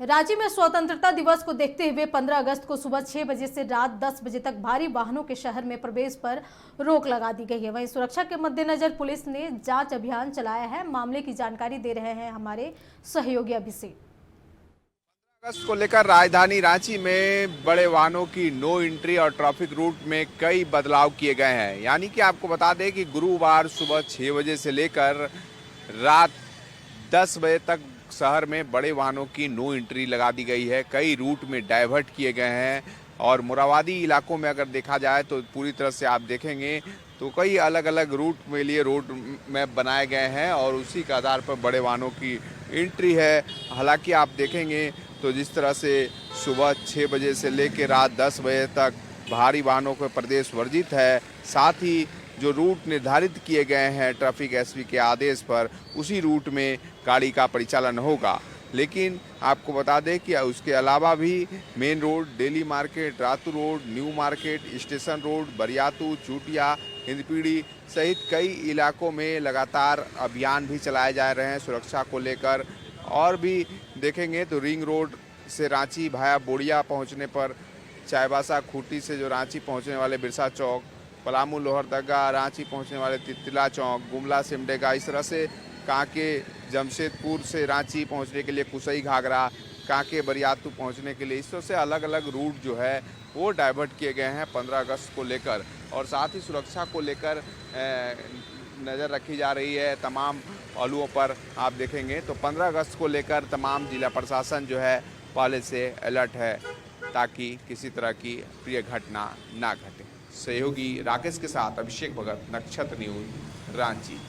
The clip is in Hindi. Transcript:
रांची में स्वतंत्रता दिवस को देखते हुए 15 अगस्त को सुबह 6 बजे से रात 10 बजे तक भारी वाहनों के शहर में प्रवेश पर रोक लगा दी गई है। वहीं सुरक्षा के मद्देनजर पुलिस ने जांच अभियान चलाया है। मामले की जानकारी दे रहे हैं हमारे सहयोगी अभिषेक। अगस्त को लेकर राजधानी रांची में बड़े वाहनों की नो एंट्री और ट्रैफिक रूट में कई बदलाव किए गए हैं। यानी कि आपको बता दें कि गुरुवार सुबह 6 बजे से लेकर रात 10 बजे तक शहर में बड़े वाहनों की नो एंट्री लगा दी गई है। कई रूट में डाइवर्ट किए गए हैं और मोराबादी इलाकों में अगर देखा जाए तो पूरी तरह से आप देखेंगे तो कई अलग अलग रूट के लिए रोड मैप बनाए गए हैं और उसी के आधार पर बड़े वाहनों की एंट्री है। हालांकि आप देखेंगे तो जिस तरह से सुबह 6 बजे से लेकर रात 10 बजे तक भारी वाहनों का प्रवेश वर्जित है। साथ ही जो रूट निर्धारित किए गए हैं ट्रैफिक एसपी के आदेश पर, उसी रूट में गाड़ी का परिचालन होगा। लेकिन आपको बता दें कि उसके अलावा भी main road, daily market, Ratu road, new market, station road, Bariatu, Chutia, Hindpiri सहित कई इलाकों में लगातार अभियान भी चलाए जा रहे हैं सुरक्षा को लेकर। और भी देखेंगे तो रिंग रोड से रांची भाया बोड़िया पहुंचने पर, चाईबासा खूंटी से जो रांची पहुंचने वाले बिरसा चौक, पलामू लोहरदगा रांची पहुंचने वाले तितला चौक, गुमला सिमडेगा, इस तरह से कांके जमशेदपुर से रांची पहुंचने के लिए कुसई घाघरा, कांके बरियातू पहुंचने के लिए, इस तरह से अलग अलग रूट जो है वो डाइवर्ट किए गए हैं 15 अगस्त को लेकर। और साथ ही सुरक्षा को लेकर नज़र रखी जा रही है तमाम पहलुओं पर। आप देखेंगे तो 15 अगस्त को लेकर तमाम जिला प्रशासन जो है पहले से अलर्ट है ताकि किसी तरह की प्रिय घटना ना घटे। सहयोगी राकेश के साथ अभिषेक भगत, नक्षत्र न्यूज, रांची।